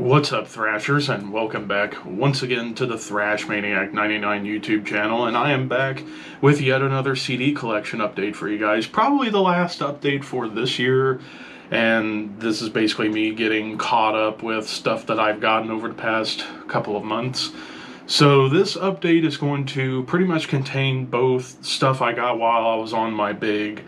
What's up, Thrashers, and welcome back once again to the Thrash Maniac 99 YouTube channel, and I am back with yet another CD collection update for you guys. Probably the last update for this year, and this is basically me getting caught up with stuff that I've gotten over the past couple of months. So this update is going to pretty much contain both stuff I got while I was on my big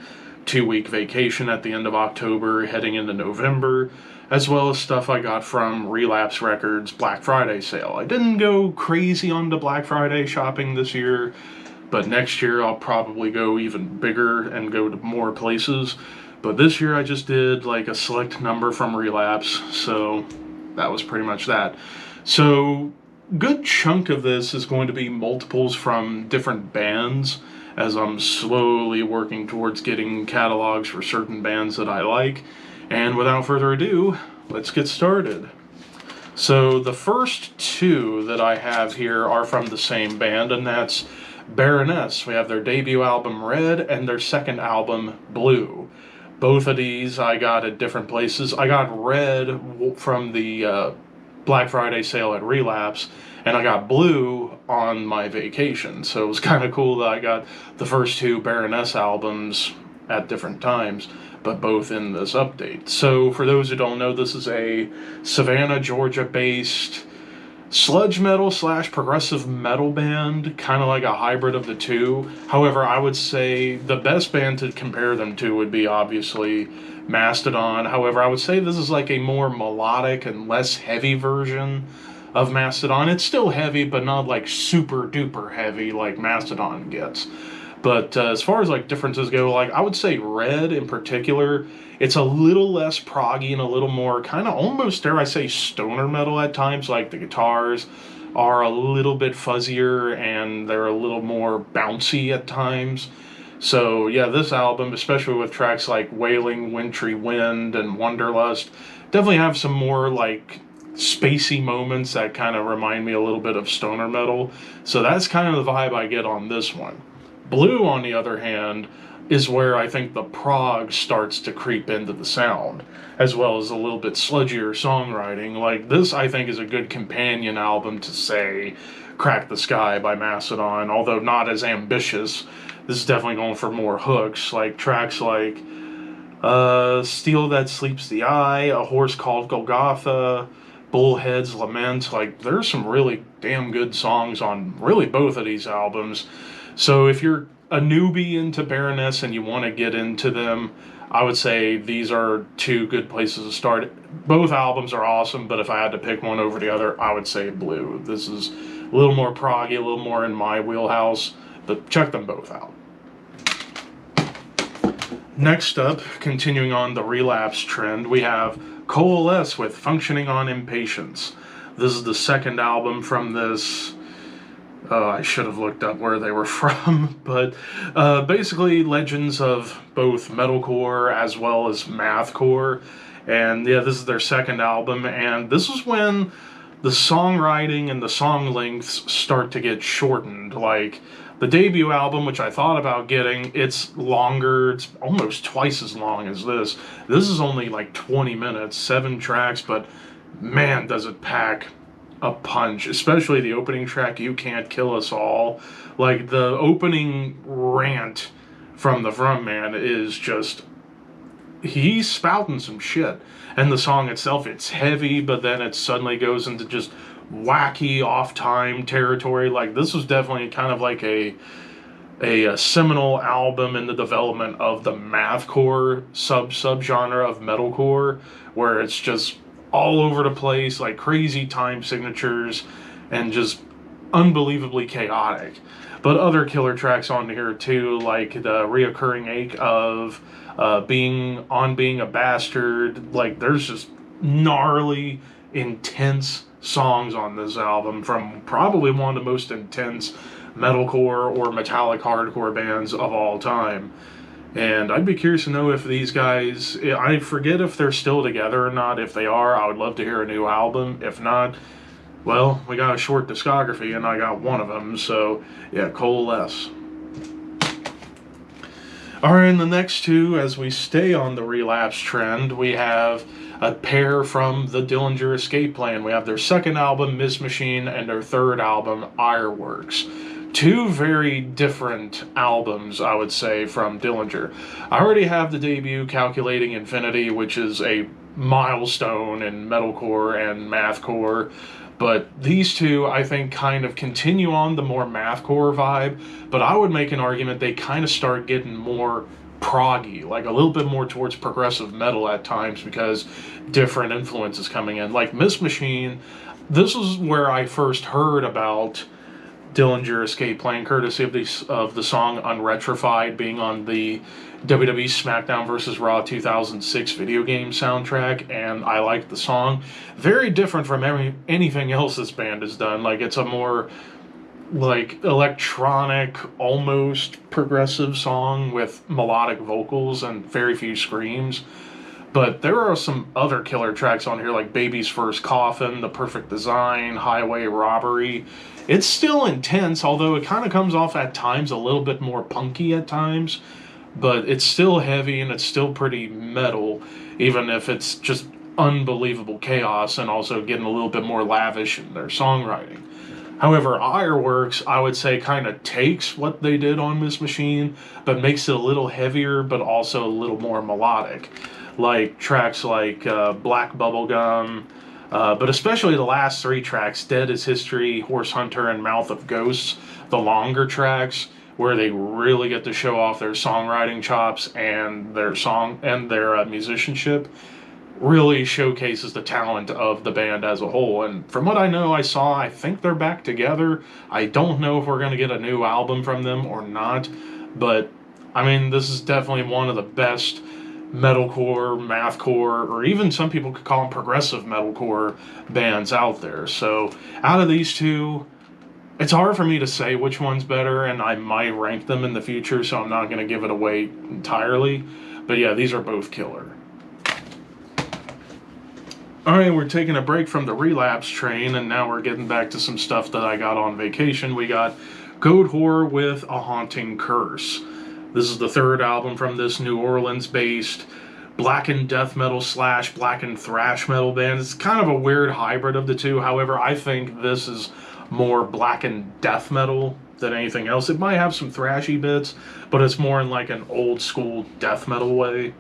2-week vacation at the end of October heading into November, as well as stuff I got from Relapse Records' Black Friday sale. I didn't go crazy on the Black Friday shopping this year, but next year I'll probably go even bigger and go to more places. But this year I just did like a select number from Relapse, so that was pretty much that. So good chunk of this is going to be multiples from different bands, as I'm slowly working towards getting catalogs for certain bands that I like. And without further ado, let's get started. So the first two that I have here are from the same band, and that's Baroness. We have their debut album Red and their second album Blue. Both of these I got at different places. I got Red from the Black Friday sale at Relapse, and I got Blue on my vacation. So it was kind of cool that I got the first two Baroness albums at different times, but both in this update. So for those who don't know, this is a Savannah, Georgia-based sludge metal / progressive metal band, kind of like a hybrid of the two. However, I would say the best band to compare them to would be obviously Mastodon. However, I would say this is like a more melodic and less heavy version of Mastodon. It's still heavy, but not like super duper heavy like Mastodon gets. But as far as like differences go, like I would say Red in particular, it's a little less proggy and a little more kind of almost, dare I say, stoner metal at times. Like the guitars are a little bit fuzzier and they're a little more bouncy at times. So yeah, this album, especially with tracks like Wailing, Wintry Wind, and Wanderlust, definitely have some more like spacey moments that kind of remind me a little bit of stoner metal. So that's kind of the vibe I get on this one. Blue, on the other hand, is where I think the prog starts to creep into the sound, as well as a little bit sludgier songwriting. Like this, I think, is a good companion album to, say, Crack the Sky by Mastodon, although not as ambitious. This is definitely going for more hooks, like tracks like Steel That Sleeps the Eye, A Horse Called Golgotha, Bullhead's Lament. Like, there's some really damn good songs on really both of these albums. So if you're a newbie into Baroness and you want to get into them, I would say these are two good places to start. Both albums are awesome, but if I had to pick one over the other, I would say Blue. This is a little more proggy, a little more in my wheelhouse, but check them both out. Next up, continuing on the Relapse trend, we have Coalesce with Functioning on Impatience. This is the second album from this. I should have looked up where they were from, but basically legends of both metalcore as well as mathcore. And yeah, this is their second album, and this is when the songwriting and the song lengths start to get shortened. Like the debut album, which I thought about getting, it's longer, it's almost twice as long as this. This is only like 20 minutes, 7 tracks, but man, does it pack a punch, especially the opening track, You Can't Kill Us All. Like the opening rant from the frontman is just, he's spouting some shit. And the song itself, it's heavy, but then it suddenly goes into just wacky off-time territory. Like this was definitely kind of like a seminal album in the development of the mathcore subgenre of metalcore, where it's just all over the place, like crazy time signatures and just unbelievably chaotic. But other killer tracks on here too, like the reoccurring ache of being a bastard. Like there's just gnarly, intense songs on this album from probably one of the most intense metalcore or metallic hardcore bands of all time. And I'd be curious to know if these guys, I forget if they're still together or not. If they are, I would love to hear a new album. If not, well, we got a short discography and I got one of them. So yeah, Coalesce. Alright, and the next two, as we stay on the Relapse trend, we have a pair from the Dillinger Escape Plan. We have their second album, Miss Machine, and their third album, Ironworks. Two very different albums, I would say, from Dillinger. I already have the debut, Calculating Infinity, which is a milestone in metalcore and mathcore. But these two, I think, kind of continue on the more mathcore vibe. But I would make an argument they kind of start getting more proggy, like a little bit more towards progressive metal at times because different influences coming in. Like Miss Machine, this is where I first heard about Dillinger Escape Plan, courtesy of the song Unretrified being on the WWE SmackDown vs. Raw 2006 video game soundtrack, and I liked the song. Very different from anything else this band has done. Like, it's a more like electronic, almost progressive song with melodic vocals and very few screams. But there are some other killer tracks on here, like Baby's First Coffin, The Perfect Design, Highway Robbery. It's still intense, although it kind of comes off at times a little bit more punky at times. But it's still heavy and it's still pretty metal, even if it's just unbelievable chaos and also getting a little bit more lavish in their songwriting. However, Ironworks, I would say, kind of takes what they did on Miss Machine, but makes it a little heavier, but also a little more melodic. Like tracks like Black Bubblegum, but especially the last three tracks, Dead is History, Horse Hunter, and Mouth of Ghosts, the longer tracks, where they really get to show off their songwriting chops and their musicianship, really showcases the talent of the band as a whole. And from what I know, I think they're back together. I don't know if we're going to get a new album from them or not, but I mean, this is definitely one of the best metalcore, mathcore, or even some people could call them progressive metalcore bands out there. So out of these two, it's hard for me to say which one's better, and I might rank them in the future, so I'm not going to give it away entirely. But yeah, these are both killer. Alright, we're taking a break from the Relapse train, and now we're getting back to some stuff that I got on vacation. We got Goatwhore with A Haunting Curse. This is the third album from this New Orleans-based blackened death metal / blackened thrash metal band. It's kind of a weird hybrid of the two. However, I think this is more blackened death metal than anything else. It might have some thrashy bits, but it's more in like an old school death metal way.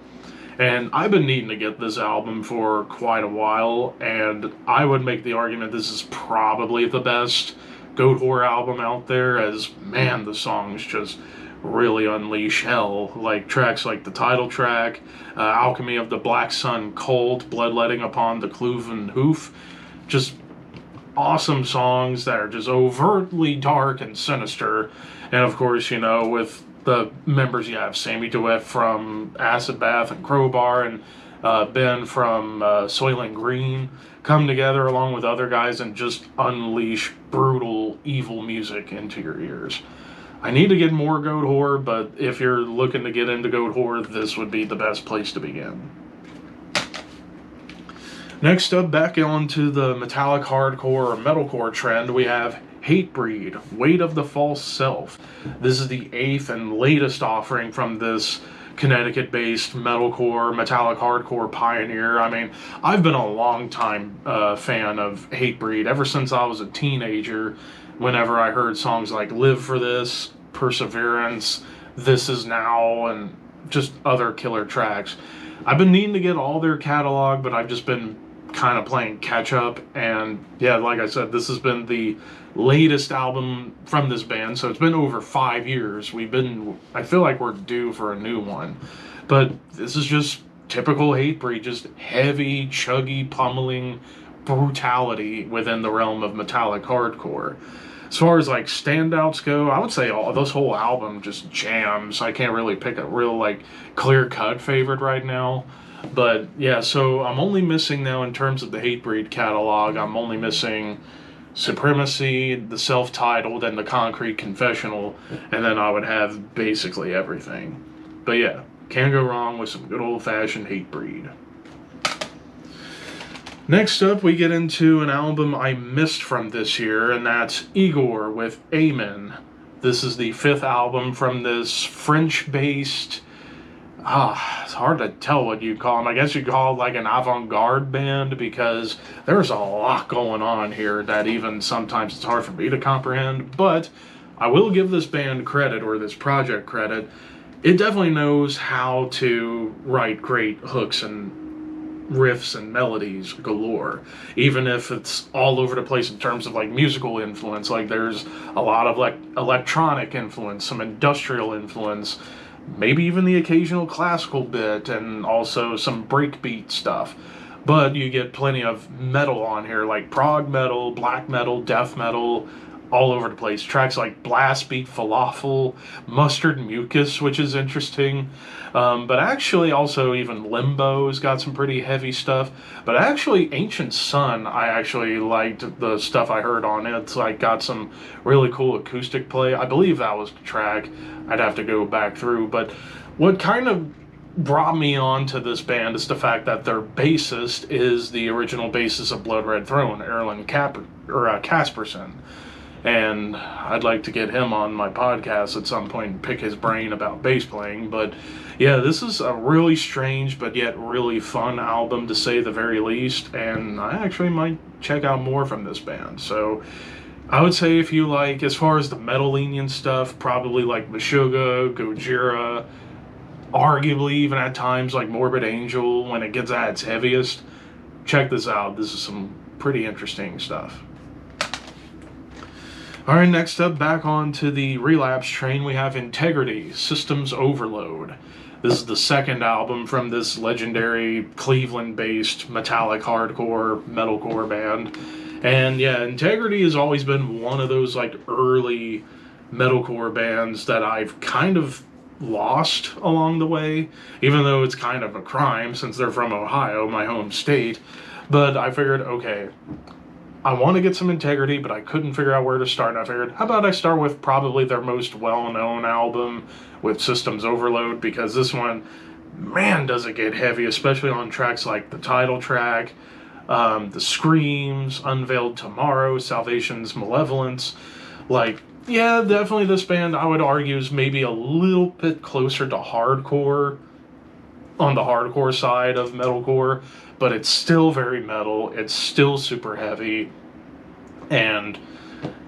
And I've been needing to get this album for quite a while, and I would make the argument this is probably the best Goatwhore album out there, as, man, the songs just really unleash hell. Like tracks like the title track, Alchemy of the Black Sun Cult, Bloodletting Upon the Cloven Hoof. Just awesome songs that are just overtly dark and sinister. And of course, you know, with the members you have Sammy Duet from Acid Bath and Crowbar, and Ben from Soylent Green, come together along with other guys and just unleash brutal, evil music into your ears. I need to get more Goatwhore, but if you're looking to get into Goatwhore, this would be the best place to begin. Next up, back onto the metallic hardcore or metalcore trend, we have Hatebreed, Weight of the False Self. This is the 8th and latest offering from this Connecticut-based metalcore, metallic hardcore pioneer. I mean, I've been a long-time fan of Hatebreed ever since I was a teenager. Whenever I heard songs like Live for This, Perseverance, This Is Now, and just other killer tracks. I've been needing to get all their catalog, but I've just been kind of playing catch up. And yeah, like I said, this has been the latest album from this band, so it's been over 5 years. I feel like we're due for a new one. But this is just typical Hatebreed, just heavy, chuggy, pummeling brutality within the realm of metallic hardcore. As far as like standouts go, I would say this whole album just jams. I can't really pick a real like clear-cut favorite right now. But yeah, so I'm only missing now in terms of the Hatebreed catalog, I'm only missing Supremacy, the self-titled, and the Concrete Confessional, and then I would have basically everything. But yeah, can't go wrong with some good old-fashioned Hatebreed. Next up, we get into an album I missed from this year, and that's Igorrr with Amen. This is the 5th album from this French-based it's hard to tell what you call them. I guess you'd call it like an avant-garde band, because there's a lot going on here that even sometimes it's hard for me to comprehend. But I will give this band credit, or this project credit. It definitely knows how to write great hooks and riffs and melodies galore, even if it's all over the place in terms of like musical influence. Like there's a lot of like electronic influence, some industrial influence, maybe even the occasional classical bit, and also some breakbeat stuff. But you get plenty of metal on here, like prog metal, black metal, death metal, all over the place. Tracks like Blast Beat Falafel, Mustard Mucus, which is interesting. But actually also even Limbo's got some pretty heavy stuff. But actually Ancient Sun, I actually liked the stuff I heard on it. It's like got some really cool acoustic play. I believe that was the track. I'd have to go back through. But what kind of brought me on to this band is the fact that their bassist is the original bassist of Blood Red Throne, Erlen Casperson. And I'd like to get him on my podcast at some point and pick his brain about bass playing. But yeah, this is a really strange but yet really fun album, to say the very least, and I actually might check out more from this band. So I would say, if you like, as far as the metal lenient stuff, probably like Meshuggah, Gojira, arguably even at times like Morbid Angel when it gets at its heaviest, check this out. This is some pretty interesting stuff. Alright, next up, back onto the Relapse train, we have Integrity, Systems Overload. This is the second album from this legendary Cleveland-based metallic hardcore, metalcore band. And yeah, Integrity has always been one of those like early metalcore bands that I've kind of lost along the way, even though it's kind of a crime since they're from Ohio, my home state. But I figured, okay, I want to get some Integrity, but I couldn't figure out where to start. And I figured, how about I start with probably their most well-known album with Systems Overload, because this one, man, does it get heavy, especially on tracks like the title track, the Screams, Unveiled Tomorrow, Salvation's Malevolence. Like, yeah, definitely this band, I would argue, is maybe a little bit closer to hardcore, on the hardcore side of metalcore, but it's still very metal, it's still super heavy, and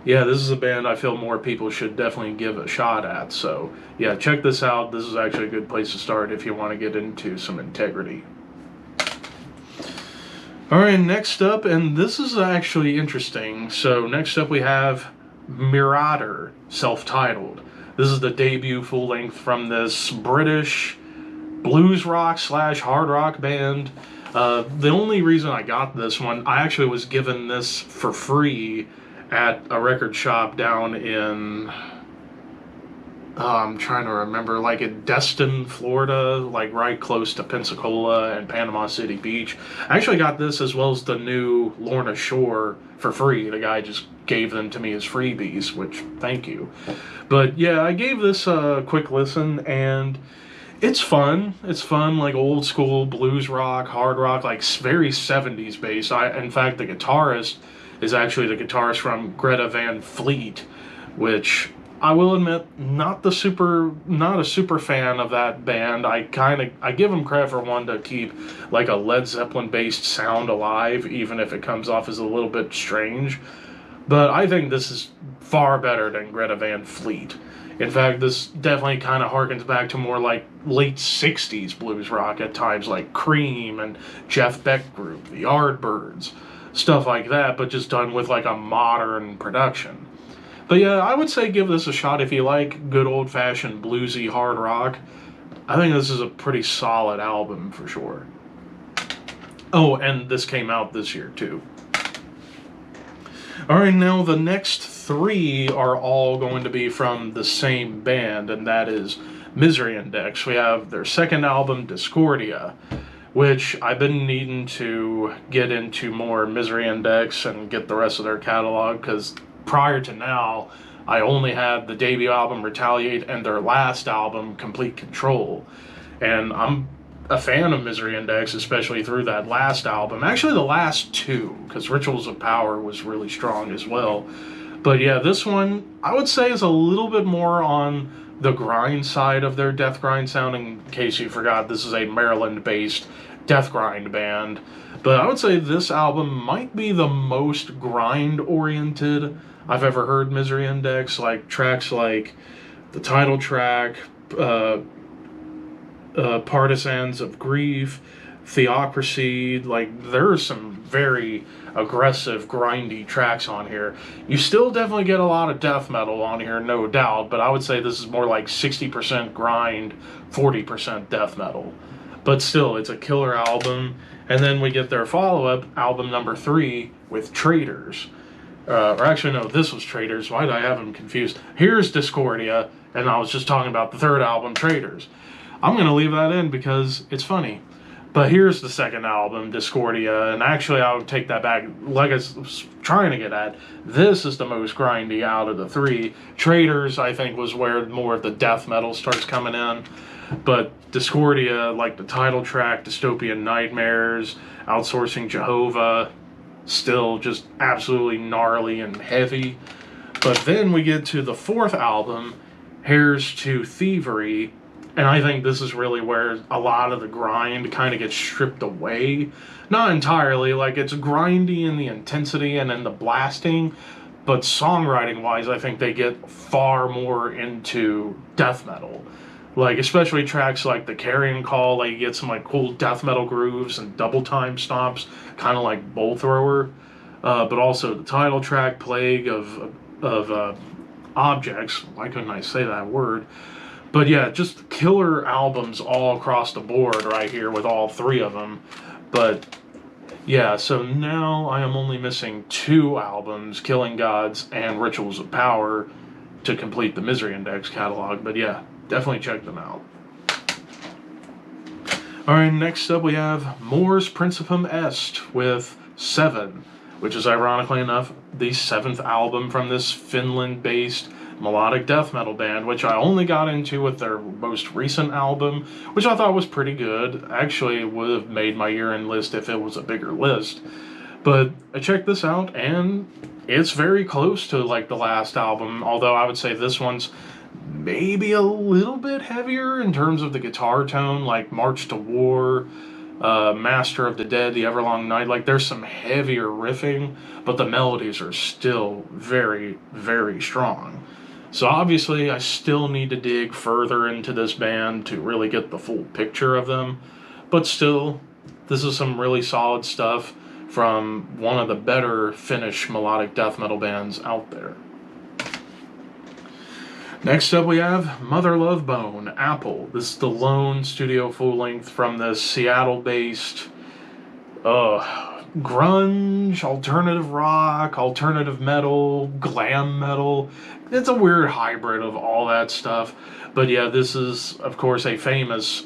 yeah, this is a band I feel more people should definitely give a shot at. So yeah, check this out. This is actually a good place to start if you want to get into some Integrity. Alright, next up, and this is actually interesting. So next up we have Mirador, self-titled. This is the debut full-length from this British blues rock / hard rock band. The only reason I got this one, I actually was given this for free at a record shop down in, I'm trying to remember, like in Destin, Florida, like right close to Pensacola and Panama City Beach. I actually got this as well as the new Lorna Shore for free. The guy just gave them to me as freebies, which, thank you. But yeah, I gave this a quick listen, and it's fun. It's fun, like old school blues rock, hard rock, like very 70s based. In fact, the guitarist is actually the guitarist from Greta Van Fleet, which I will admit, not a super fan of that band. I give them credit for one to keep like a Led Zeppelin based sound alive, even if it comes off as a little bit strange. But I think this is far better than Greta Van Fleet. In fact, this definitely kind of harkens back to more like late 60s blues rock at times, like Cream and Jeff Beck Group, the Yardbirds, stuff like that, but just done with like a modern production. But yeah, I would say give this a shot if you like good old-fashioned bluesy hard rock. I think this is a pretty solid album for sure. Oh, and this came out this year too. Alright, now the next three are all going to be from the same band, and that is Misery Index. We have their second album, Discordia, which I've been needing to get into more Misery Index and get the rest of their catalog, because prior to now, I only had the debut album, Retaliate, and their last album, Complete Control. And I'm a fan of Misery Index, especially through that last album. Actually, the last two, because Rituals of Power was really strong as well. But yeah, this one, I would say, is a little bit more on the grind side of their death grind sound. In case you forgot, this is a Maryland-based death grind band. But I would say this album might be the most grind-oriented I've ever heard Misery Index. Like tracks like the title track, Partisans of Grief, Theocracy. Like, there are some very aggressive, grindy tracks on here. You still definitely get a lot of death metal on here, no doubt, but I would say this is more like 60% grind, 40% death metal. But still, it's a killer album. And then we get their follow-up, album number 3, with Traitors. Or actually, no, this was Traitors. Why did I have them confused? Here's Discordia, and I was just talking about the third album, Traitors. I'm going to leave that in because it's funny. But here's the second album, Discordia, and actually I would take that back. Like I was trying to get at, this is the most grindy out of the 3. Traitors, I think, was where more of the death metal starts coming in. But Discordia, like the title track, Dystopian Nightmares, Outsourcing Jehovah, still just absolutely gnarly and heavy. But then we get to the fourth album, Heirs to Thievery, and I think this is really where a lot of the grind kind of gets stripped away. Not entirely, like it's grindy in the intensity and in the blasting, but songwriting-wise, I think they get far more into death metal. Like, especially tracks like The Carrion Call, like you get some like cool death metal grooves and double time stomps, kind of like Bowl Thrower. But also the title track, Plague of Objects. Why couldn't I say that word? But yeah, just killer albums all across the board right here with all 3 of them. But yeah, so now I am only missing 2 albums, Killing Gods and Rituals of Power, to complete the Misery Index catalog. But yeah, definitely check them out. Alright, next up we have Mors Principium Est with 7, which is ironically enough the 7th album from this Finland-based melodic death metal band, which I only got into with their most recent album, which I thought was pretty good. Actually, it would have made my year-end list if it was a bigger list. But I checked this out, and it's very close to like the last album, although I would say this one's maybe a little bit heavier in terms of the guitar tone, like March to War, Master of the Dead, The Everlong Night. Like, there's some heavier riffing, but the melodies are still very, very strong. So obviously I still need to dig further into this band to really get the full picture of them. But still, this is some really solid stuff from one of the better Finnish melodic death metal bands out there. Next up we have Mother Love Bone, Apple. This is the lone studio full-length from the Seattle-based grunge, alternative rock, alternative metal, glam metal. It's a weird hybrid of all that stuff. But yeah, this is, of course, a famous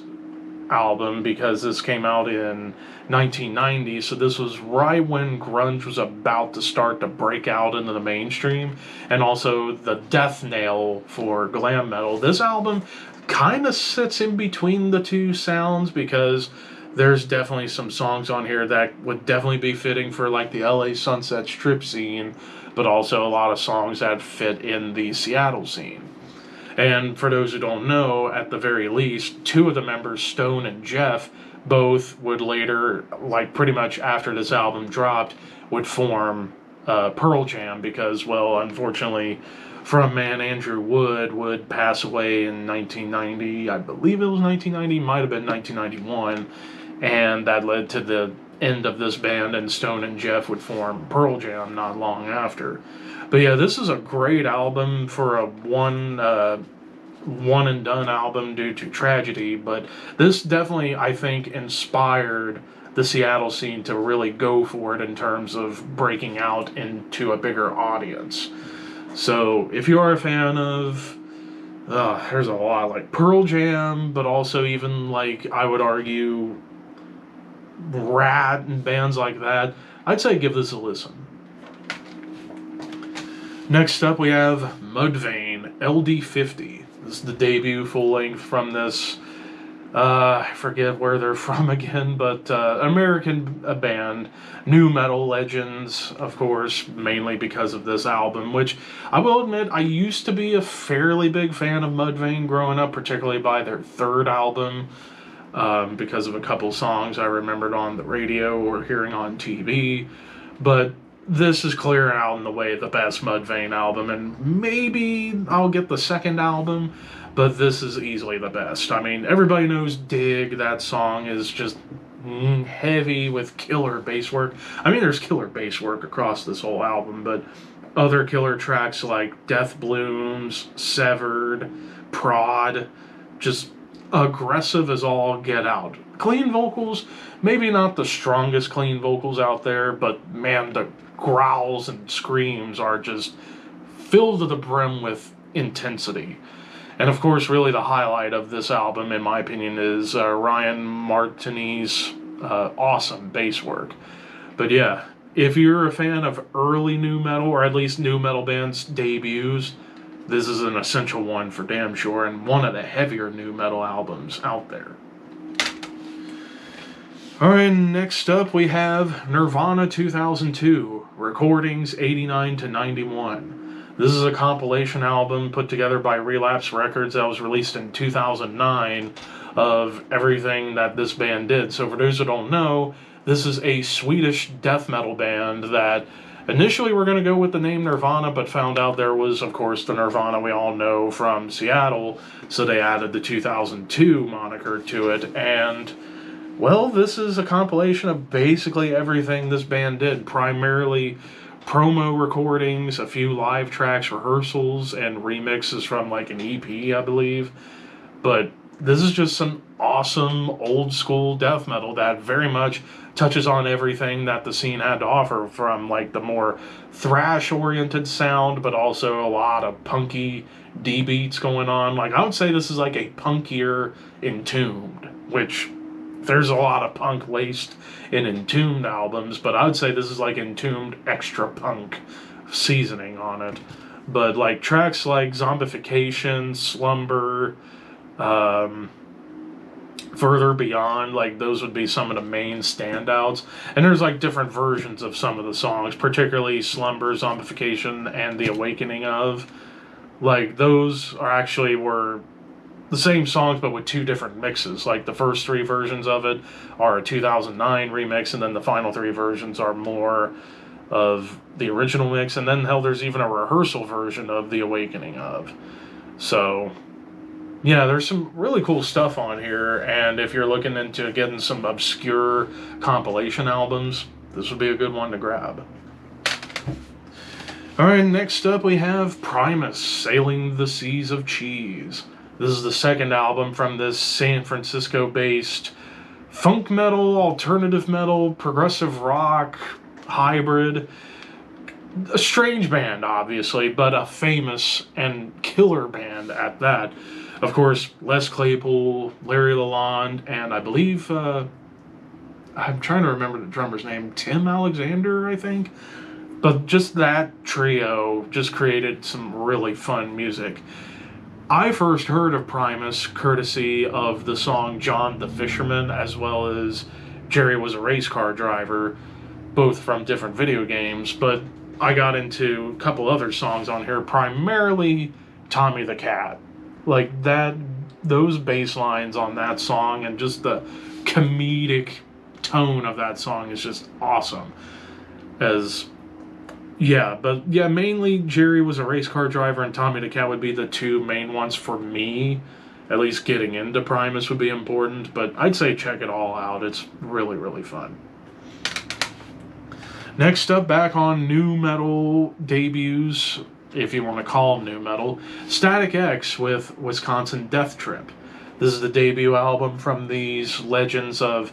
album because this came out in 1990, so this was right when grunge was about to start to break out into the mainstream, and also the death nail for glam metal. This album kind of sits in between the two sounds because there's definitely some songs on here that would definitely be fitting for like the LA Sunset Strip scene, but also a lot of songs that fit in the Seattle scene. And for those who don't know, at the very least, 2 of the members, Stone and Jeff, both would later, like pretty much after this album dropped, would form Pearl Jam because, well, unfortunately, frontman Andrew Wood would pass away in 1990. I believe it was 1990, might have been 1991. And that led to the end of this band, and Stone and Jeff would form Pearl Jam not long after. But yeah, this is a great album for a one and done album due to tragedy, but this definitely, I think, inspired the Seattle scene to really go for it in terms of breaking out into a bigger audience. So if you are a fan of there's a lot like Pearl Jam, but also even like I would argue Rat and bands like that, I'd say give this a listen. Next up we have Mudvayne, LD50. This is the debut full-length from this I forget where they're from again, but American band, nu metal legends, of course, mainly because of this album, which I will admit I used to be a fairly big fan of Mudvayne growing up, particularly by their third album, because of a couple songs I remembered on the radio or hearing on TV, but this is clear out in the way the best Mudvayne album, and maybe I'll get the second album, but this is easily the best. I mean, everybody knows Dig, that song is just heavy with killer bass work. I mean, there's killer bass work across this whole album, but other killer tracks like Death Blooms, Severed, Prod, just aggressive as all get out. Clean vocals, maybe not the strongest clean vocals out there, but man, the growls and screams are just filled to the brim with intensity. And of course, really the highlight of this album, in my opinion, is Ryan Martiny's awesome bass work. But yeah, if you're a fan of early nu metal, or at least nu metal bands' debuts, this is an essential one for damn sure, and one of the heavier nu metal albums out there. Alright, next up we have Nirvana 2002, recordings 89 to 91. This is a compilation album put together by Relapse Records that was released in 2009 of everything that this band did. So for those who don't know, this is a Swedish death metal band that initially were going to go with the name Nirvana, but found out there was, of course, the Nirvana we all know from Seattle, so they added the 2002 moniker to it, and well, this is a compilation of basically everything this band did, primarily promo recordings, a few live tracks, rehearsals, and remixes from like an EP, I believe. But this is just some awesome old school death metal that very much touches on everything that the scene had to offer, from like the more thrash oriented sound, but also a lot of punky D beats going on. Like, I would say this is like a punkier Entombed, which there's a lot of punk laced in Entombed albums, but I would say this is like Entombed extra punk seasoning on it. But like tracks like Zombification, Slumber, Further Beyond, like those would be some of the main standouts. And there's like different versions of some of the songs, particularly Slumber, Zombification, and The Awakening of. Like those are actually were the same songs but with two different mixes. Like the first three versions of it are a 2009 remix, and then the final three versions are more of the original mix, and then hell, there's even a rehearsal version of The Awakening of. So yeah, there's some really cool stuff on here, and if you're looking into getting some obscure compilation albums, this would be a good one to grab. Alright, next up we have Primus, Sailing the Seas of Cheese. This is the second album from this San Francisco-based funk metal, alternative metal, progressive rock, hybrid. A strange band, obviously, but a famous and killer band at that. Of course, Les Claypool, Larry Lalonde, and I believe, I'm trying to remember the drummer's name, Tim Alexander, I think. But just that trio just created some really fun music. I first heard of Primus courtesy of the song John the Fisherman, as well as Jerry Was a Race Car Driver, both from different video games, but I got into a couple other songs on here, primarily Tommy the Cat. Like that, those bass lines on that song and just the comedic tone of that song is just awesome. Mainly Jerry Was a Race Car Driver and Tommy the Cat would be the two main ones for me. At least getting into Primus would be important, but I'd say check it all out. It's really, really fun. Next up, back on nu metal debuts, if you want to call them nu metal, Static X with Wisconsin Death Trip. This is the debut album from these legends of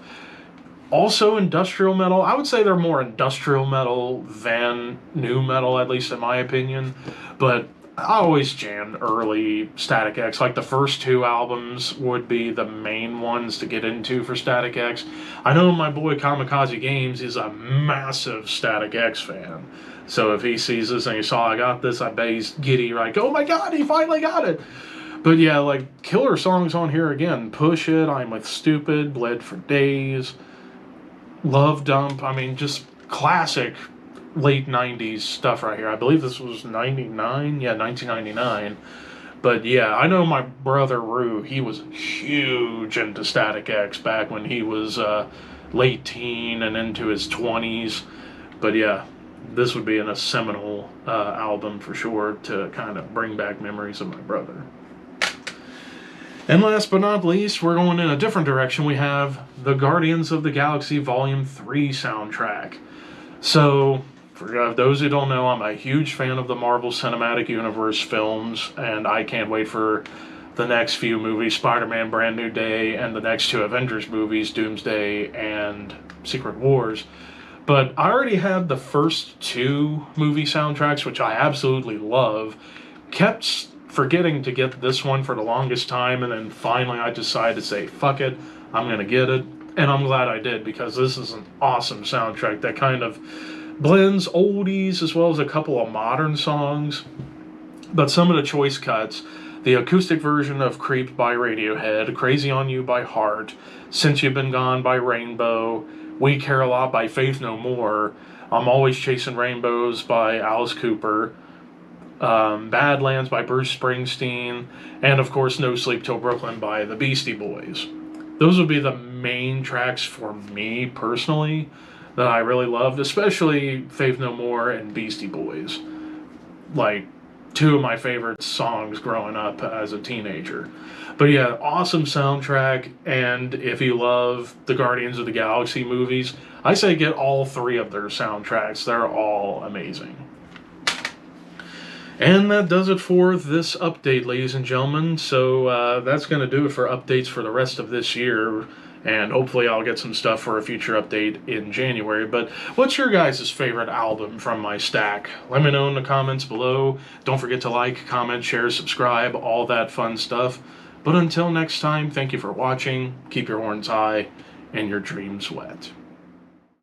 also industrial metal. I would say they're more industrial metal than nu metal, at least in my opinion. But I always jammed early Static X. Like the first two albums would be the main ones to get into for Static X. I know my boy Kamikaze Games is a massive Static X fan. So if he sees this and he saw I got this, I bet he's giddy, like, oh my god, he finally got it. But yeah, like, killer songs on here again. Push It, I'm With Stupid, Bled for Days, Love Dump. I mean, just classic late 90s stuff right here. I believe this was 99? Yeah, 1999. But yeah, I know my brother Rue, he was huge into Static X back when he was late teen and into his 20s. But yeah, this would be a seminal album for sure to kind of bring back memories of my brother. And last but not least, we're going in a different direction. We have the Guardians of the Galaxy Volume 3 soundtrack. So, for those who don't know, I'm a huge fan of the Marvel Cinematic Universe films, and I can't wait for the next few movies, Spider-Man Brand New Day, and the next two Avengers movies, Doomsday and Secret Wars. But I already had the first two movie soundtracks, which I absolutely love. Kept forgetting to get this one for the longest time, and then finally I decided to say, fuck it, I'm going to get it. And I'm glad I did, because this is an awesome soundtrack that kind of blends oldies as well as a couple of modern songs. But some of the choice cuts, the acoustic version of Creep by Radiohead, Crazy on You by Heart, Since You've Been Gone by Rainbow, We Care a Lot by Faith No More, I'm Always Chasing Rainbows by Alice Cooper, Badlands by Bruce Springsteen, and of course No Sleep Till Brooklyn by the Beastie Boys. Those would be the main tracks for me personally that I really loved, especially Faith No More and Beastie Boys. Like, two of my favorite songs growing up as a teenager. But yeah, awesome soundtrack, and if you love the Guardians of the Galaxy movies, I say get all three of their soundtracks. They're all amazing. And that does it for this update, ladies and gentlemen. So that's going to do it for updates for the rest of this year. And hopefully I'll get some stuff for a future update in January. But what's your guys' favorite album from my stack? Let me know in the comments below. Don't forget to like, comment, share, subscribe, all that fun stuff. But until next time, thank you for watching. Keep your horns high and your dreams wet.